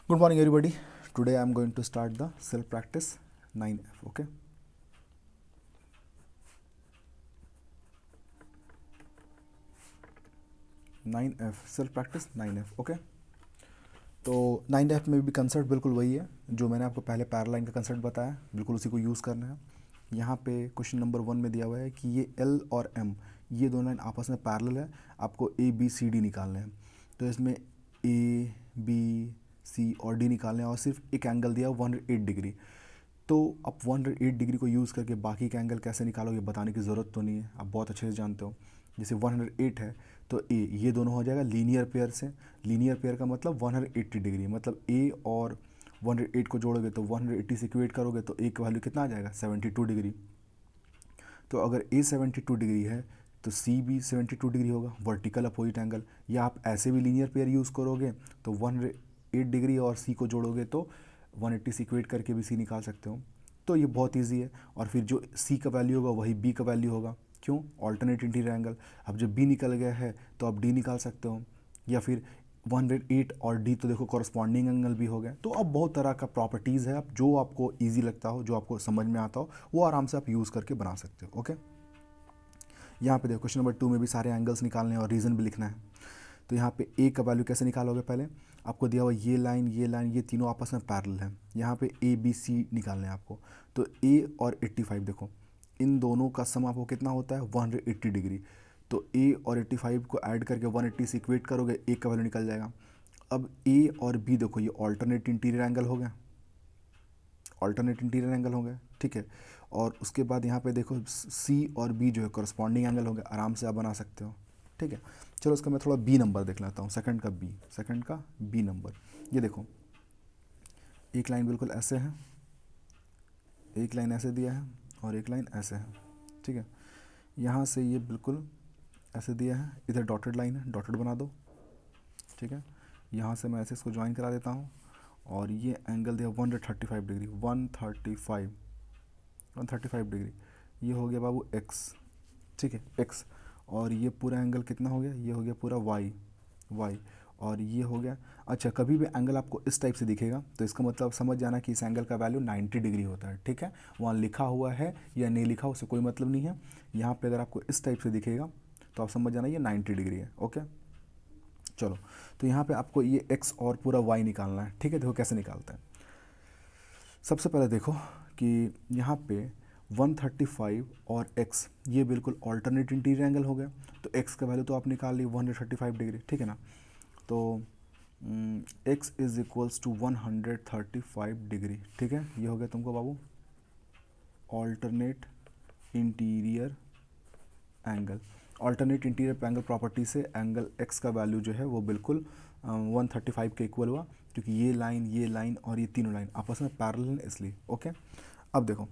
Good morning, everybody. Today I am going to start the self practice 9F. Okay. 9F self practice 9F. Okay. तो 9F में भी concept बिल्कुल वही है जो मैंने आपको पहले पैरालाइन का कंसेप्ट बताया, बिल्कुल उसी को यूज़ करना है। यहाँ पे क्वेश्चन नंबर 1 में दिया हुआ है कि ये L और M ये दोनों लाइन आपस में पैरेलल है, आपको A B C D निकालने हैं। तो इसमें A B C और D निकालने हैं और सिर्फ एक एंगल दिया 108 डिग्री। तो आप 108 डिग्री को यूज़ करके बाकी का एंगल कैसे निकालोगे बताने की ज़रूरत तो नहीं है, आप बहुत अच्छे से जानते हो। जैसे 108 है तो ए ये दोनों हो जाएगा लीनियर पेयर से। लीनियर पेयर का मतलब 180 डिग्री, मतलब ए और 108 को जोड़ोगे तो 180 से इक्वेट करोगे तो ए का वैल्यू कितना आ जाएगा 72 डिग्री। तो अगर ए 72 डिग्री है तो सी भी 72 डिग्री होगा, वर्टिकल अपोजिट एंगल। या आप ऐसे भी लीनियर पेयर यूज़ करोगे तो 108 डिग्री और सी को जोड़ोगे तो 180 से इक्वेट करके भी सी निकाल सकते हो। तो ये बहुत इजी है। और फिर जो सी का वैल्यू होगा वही बी का वैल्यू होगा। क्यों? Alternate interior angle. अब जब बी निकल गया है तो आप डी निकाल सकते हो। या फिर 108 और डी तो देखो कॉरस्पॉन्डिंग एंगल भी हो गया। तो अब बहुत तरह का प्रॉपर्टीज़ है, आप जो आपको ईजी लगता हो, जो आपको समझ में आता हो, वो आराम से आप यूज़ करके बना सकते हो। ओके। यहाँ पे देखो क्वेश्चन नंबर 2 में भी सारे एंगल्स निकालने हैं और रीज़न भी लिखना है। तो यहाँ पे ए का वैल्यू कैसे निकालोगे? पहले आपको दिया हुआ ये तीनों आपस में पैरेलल हैं। यहाँ पे ए बी सी निकालने हैं आपको। तो ए और 85 देखो, इन दोनों का सम आपको कितना होता है 180 डिग्री। तो ए और 85 को ऐड करके 180 से इक्वेट करोगे, ए का वैल्यू निकल जाएगा। अब ए और बी देखो, ये ऑल्टरनेट इंटीरियर एंगल हो गया, ऑल्टरनेट इंटीरियर एंगल हो गया, ठीक है। और उसके बाद यहाँ पे देखो सी और बी जो है करस्पॉन्डिंग एंगल हो गया, आराम से आप बना सकते हो, ठीक है। चलो उसका मैं थोड़ा बी नंबर देख लेता हूँ, सेकंड का बी नंबर। ये देखो एक लाइन बिल्कुल ऐसे है, एक लाइन ऐसे दिया है और एक लाइन ऐसे है, ठीक है। यहाँ से ये बिल्कुल ऐसे दिया है, इधर डॉटेड लाइन है, डॉटेड बना दो, ठीक है। यहाँ से मैं ऐसे इसको ज्वाइन करा देता हूँ और ये एंगल दिया 135 डिग्री, 135 डिग्री। ये हो गया बाबू एक्स, ठीक है, एक्स। और ये पूरा एंगल कितना हो गया? ये हो गया पूरा वाई। और ये हो गया। अच्छा, कभी भी एंगल आपको इस टाइप से दिखेगा तो इसका मतलब समझ जाना कि इस एंगल का वैल्यू 90 डिग्री होता है, ठीक है। वहाँ लिखा हुआ है या नहीं लिखा उससे कोई मतलब नहीं है। यहाँ पे अगर आपको इस टाइप से दिखेगा तो आप समझ जाना ये 90 डिग्री है। ओके, चलो। तो यहाँ पे आपको ये एक्स और पूरा वाई निकालना है, ठीक है। देखो कैसे निकालते हैं। सबसे पहले देखो कि यहाँ पे 135 और x ये बिल्कुल ऑल्टरनेट इंटीरियर एंगल हो गया। तो x का वैल्यू तो आप निकाल ली 135 डिग्री, ठीक है ना। तो x is equals to 135 degree, ठीक है। ये हो गया तुमको बाबू alternate interior angle. Alternate interior angle property से एंगल x का वैल्यू जो है वो बिल्कुल 135 के इक्वल हुआ, क्योंकि ये लाइन और ये तीनों लाइन आपस में पैरेलल हैं इसलिए। ओके, अब देखो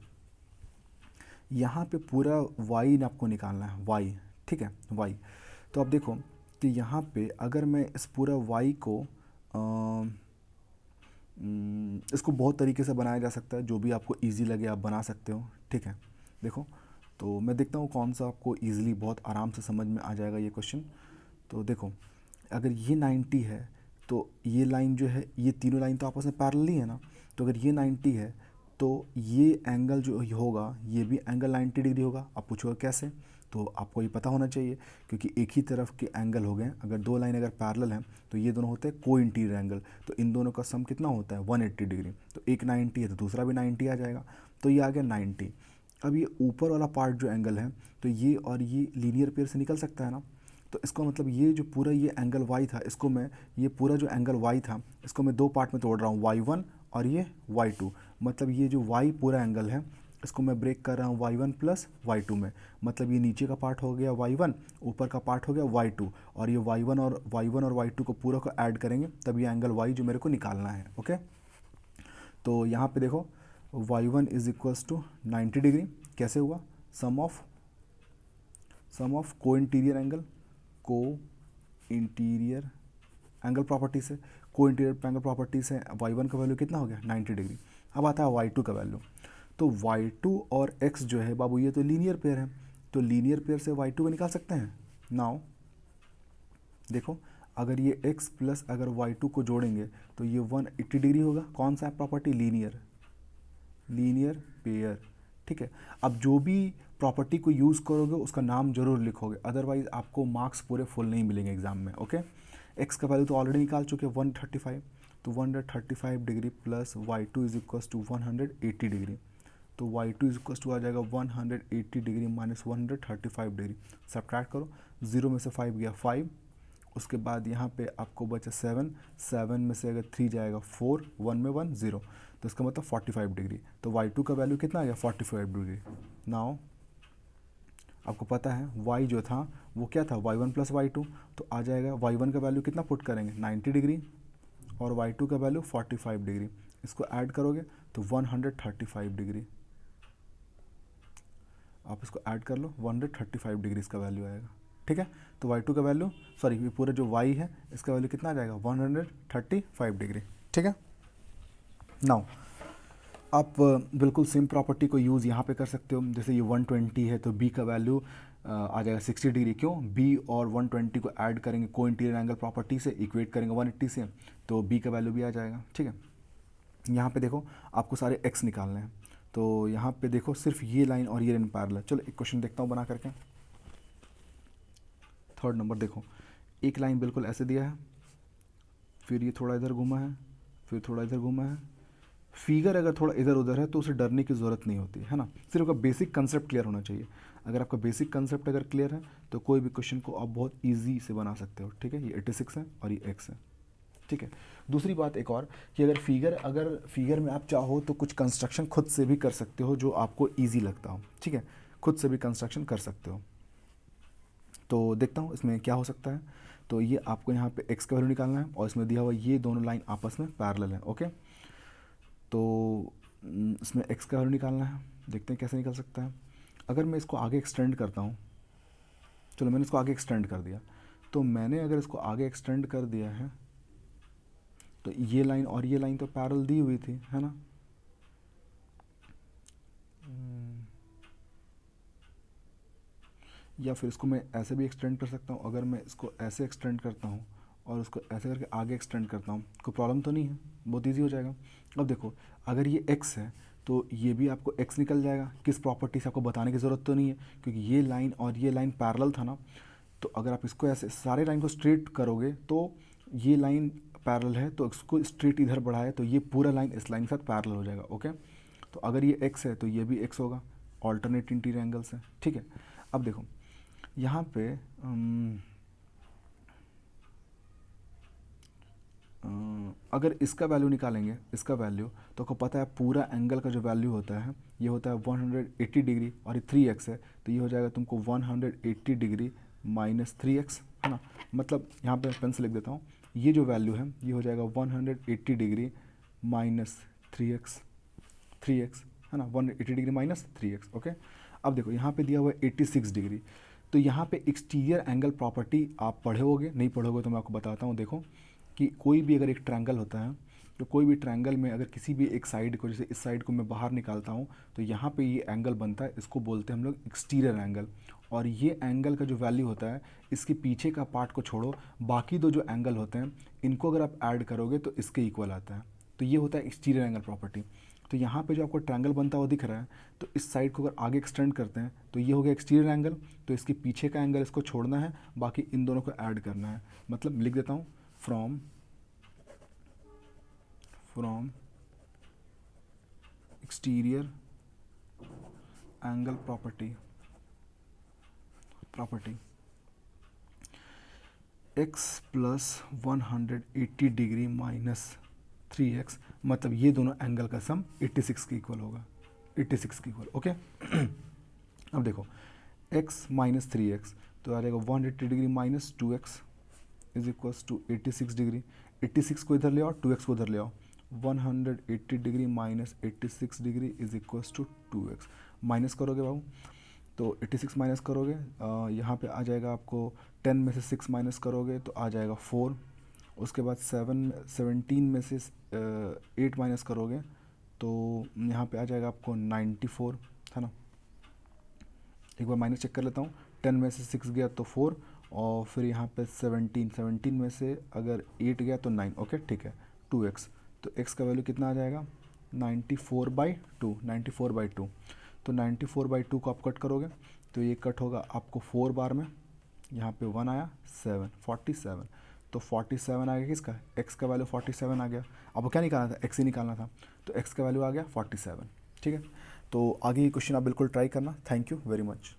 यहाँ पे पूरा y आपको निकालना है, y, ठीक है, y। तो अब देखो कि यहाँ पे अगर मैं इस पूरा y को इसको बहुत तरीके से बनाया जा सकता है, जो भी आपको इजी लगे आप बना सकते हो, ठीक है। देखो तो मैं देखता हूँ कौन सा आपको इजीली बहुत आराम से समझ में आ जाएगा ये क्वेश्चन। तो देखो अगर ये 90 है तो ये लाइन जो है, ये तीनों लाइन तो आपस में पैरेलल ही है ना। तो अगर ये 90 है तो ये एंगल जो होगा ये भी एंगल 90 डिग्री होगा। आप पूछोगे कैसे? तो आपको ये पता होना चाहिए, क्योंकि एक ही तरफ के एंगल हो गए। अगर दो लाइन अगर पैरेलल हैं तो ये दोनों होते हैं को इंटीरियर एंगल। तो इन दोनों का सम कितना होता है 180 डिग्री। तो एक 90 है तो दूसरा भी 90 आ जाएगा। तो ये आ गया 90। अब ये ऊपर वाला पार्ट जो एंगल है तो ये और ये लीनियर पेयर से निकल सकता है ना। तो इसका मतलब ये जो पूरा ये एंगल y था, इसको मैं, ये पूरा जो एंगल y था इसको मैं दो पार्ट में तोड़ रहा हूँ, y1 और ये y2। मतलब ये जो y पूरा एंगल है इसको मैं ब्रेक कर रहा हूँ y1 प्लस y2 में। मतलब ये नीचे का पार्ट हो गया y1, ऊपर का पार्ट हो गया y2। और ये y1 और y2 को पूरा को ऐड करेंगे तब ये एंगल y जो मेरे को निकालना है। ओके, तो यहाँ पे देखो y1 is equals to 90 degree. कैसे हुआ? सम ऑफ को इंटीरियर एंगल प्रॉपर्टी से। को इंटीरियर एंगल प्रॉपर्टी से y1 का वैल्यू कितना हो गया 90 डिग्री। अब आता है y2 का वैल्यू। तो y2 और x जो है बाबू ये तो लीनियर पेयर है, तो लीनियर पेयर से y2 को निकाल सकते हैं। नाउ देखो अगर ये x प्लस अगर y2 को जोड़ेंगे तो ये 180 डिग्री होगा। कौन सा है प्रॉपर्टी? Linear pair. ठीक है, अब जो भी प्रॉपर्टी को यूज़ करोगे उसका नाम जरूर लिखोगे, अदरवाइज आपको मार्क्स पूरे फुल नहीं मिलेंगे एग्जाम में। ओके, x का वैल्यू तो ऑलरेडी निकाल चुके 135, तो 135 degree plus y2 is equal to 180 degree, तो y2 इज इक्वल टू आ जाएगा 180 डिग्री माइनस 135 डिग्री। सब्ट्रैक्ट करो, 0 में से 5 गया 5, उसके बाद यहाँ पे आपको बचा 7, 7 में से अगर 3 जाएगा 4, 1 में 1 0, तो इसका मतलब 45 डिग्री। तो y2 का वैल्यू कितना आ गया? 45 डिग्री। नाउ आपको पता है y जो था वो क्या था? y1 प्लस y2, तो आ जाएगा y1 का वैल्यू कितना पुट करेंगे? 90 डिग्री, और y2 का वैल्यू 45 डिग्री। इसको ऐड करोगे तो 135 डिग्री। आप इसको ऐड कर लो, 135 डिग्री इसका वैल्यू आएगा। ठीक है, तो y2 का वैल्यू, सॉरी ये पूरा जो y है इसका वैल्यू कितना आ जाएगा? 135 डिग्री। ठीक है, नाउ आप बिल्कुल सेम प्रॉपर्टी को यूज़ यहाँ पे कर सकते हो। जैसे ये 120 है तो b का वैल्यू आ जाएगा 60 डिग्री। क्यों? b और 120 को ऐड करेंगे को इंटीरियर एंगल प्रॉपर्टी से, इक्वेट करेंगे 180 से, तो b का वैल्यू भी आ जाएगा। ठीक है, यहाँ पे देखो आपको सारे x निकालने हैं, तो यहाँ पे देखो सिर्फ ये लाइन और ये लाइन पैरेलल। चलो एक क्वेश्चन देखता हूँ बना करके। 3rd नंबर देखो, एक लाइन बिल्कुल ऐसे दिया है, फिर ये थोड़ा इधर घूमा है, फिर थोड़ा इधर घूमा है। फिगर अगर थोड़ा इधर उधर है तो उसे डरने की ज़रूरत नहीं होती है ना, सिर्फ आपका बेसिक कंसेप्ट क्लियर होना चाहिए। अगर आपका बेसिक कंसेप्ट अगर क्लियर है तो कोई भी क्वेश्चन को आप बहुत ईजी से बना सकते हो। ठीक है, ये 86 है और ये x है। ठीक है, दूसरी बात एक और कि अगर फिगर में आप चाहो तो कुछ कंस्ट्रक्शन खुद से भी कर सकते हो जो आपको ईजी लगता हो। ठीक है, खुद से भी कंस्ट्रक्शन कर सकते हो। तो देखता हूँ इसमें क्या हो सकता है। तो ये आपको यहाँ पे x का वैल्यू निकालना है और इसमें दिया हुआ ये दोनों लाइन आपस में पैरेलल है। ओके, तो इसमें x का वैल्यू निकालना है, देखते हैं कैसे निकल सकता है। अगर मैं इसको आगे एक्सटेंड करता हूँ, चलो मैंने इसको आगे एक्सटेंड कर दिया, तो मैंने अगर इसको आगे एक्सटेंड कर दिया है तो ये लाइन और ये लाइन तो पैरेलल दी हुई थी, है ना। या फिर इसको मैं ऐसे भी एक्सटेंड कर सकता हूँ। अगर मैं इसको ऐसे एक्सटेंड करता हूँ और उसको ऐसे करके आगे एक्सटेंड करता हूँ, कोई प्रॉब्लम तो नहीं है, बहुत ईजी हो जाएगा। अब देखो अगर ये x है तो ये भी आपको x निकल जाएगा। किस प्रॉपर्टी से आपको बताने की ज़रूरत तो नहीं है, क्योंकि ये लाइन और ये लाइन पैरेलल था ना। तो अगर आप इसको ऐसे सारे लाइन को स्ट्रेट करोगे तो ये लाइन पैरेलल है, तो इसको स्ट्रेट इधर बढ़ाए तो ये पूरा लाइन इस लाइन के साथ पैरेलल हो जाएगा। ओके, तो अगर ये x है तो ये भी x होगा, ऑल्टरनेट इंटीरियर एंगल्स है। ठीक है, अब देखो यहाँ पे अगर इसका वैल्यू निकालेंगे, इसका वैल्यू, तो आपको पता है पूरा एंगल का जो वैल्यू होता है ये होता है 180 डिग्री और ये 3x है, तो ये हो जाएगा तुमको 180 डिग्री माइनस 3x, है ना। मतलब यहाँ पे पेन से लिख देता हूँ, ये जो वैल्यू है ये हो जाएगा 180 डिग्री माइनस 3x, है ना, 180 डिग्री माइनस 3x। ओके, अब देखो यहाँ पे दिया हुआ है 86 डिग्री, तो यहाँ पे एक्सटीरियर एंगल प्रॉपर्टी आप पढ़े होगे, नहीं पढ़ोगे तो मैं आपको बताता हूँ। देखो कि कोई भी अगर एक ट्रायंगल होता है तो कोई भी ट्रायंगल में अगर किसी भी एक साइड को, जैसे इस साइड को मैं बाहर निकालता हूँ तो यहाँ पे ये एंगल बनता है, इसको बोलते हैं हम लोग एक्सटीरियर एंगल। और ये एंगल का जो वैल्यू होता है, इसके पीछे का पार्ट को छोड़ो, बाकी दो जो एंगल होते हैं इनको अगर आप ऐड करोगे तो इसके इक्वल आता है। तो ये होता है एक्सटीरियर एंगल प्रॉपर्टी। तो यहाँ पे जो आपको ट्रायंगल बनता हुआ दिख रहा है, तो इस साइड को अगर आगे एक्सटेंड करते हैं तो ये हो गया एक्सटीरियर एंगल, तो इसके पीछे का एंगल इसको छोड़ना है, बाकी इन दोनों को ऐड करना है। मतलब लिख देता हूँ, from exterior angle property x plus 180 degree minus 3x, मतलब ये दोनों एंगल का सम 86 के इक्वल होगा, 86 के इक्वल। ओके, अब देखो x माइनस 3x तो आ जाएगा 180 degree minus 2x is equals to 86 degree. 86 को इधर ले आओ, 2x को इधर ले आओ, 180 degree minus 86 degree is equals to 2x। Minus करोगे बाबू तो 86 माइनस करोगे, यहाँ पे आ जाएगा आपको 10 में से 6 माइनस करोगे तो आ जाएगा 4। उसके बाद 17 में से 8 माइनस करोगे तो यहाँ पे आ जाएगा आपको 94, है ना। एक बार माइनस चेक कर लेता हूँ, 10 में से 6 गया तो 4 और फिर यहाँ पे 17 में से अगर 8 गया तो 9, ओके ठीक है, 2x, तो x का वैल्यू कितना आ जाएगा 94/2, 94/2। तो 94/2 को आप कट करोगे तो ये कट होगा आपको 4 बार में, यहाँ पे 1 आया 7, 47, तो 47 आ गया किसका, x का वैल्यू 47 आ गया। आपको क्या निकालना था, x ही निकालना था, तो x का वैल्यू आ गया 47। ठीक है, तो आगे ये क्वेश्चन आप बिल्कुल ट्राई करना। Thank you very much.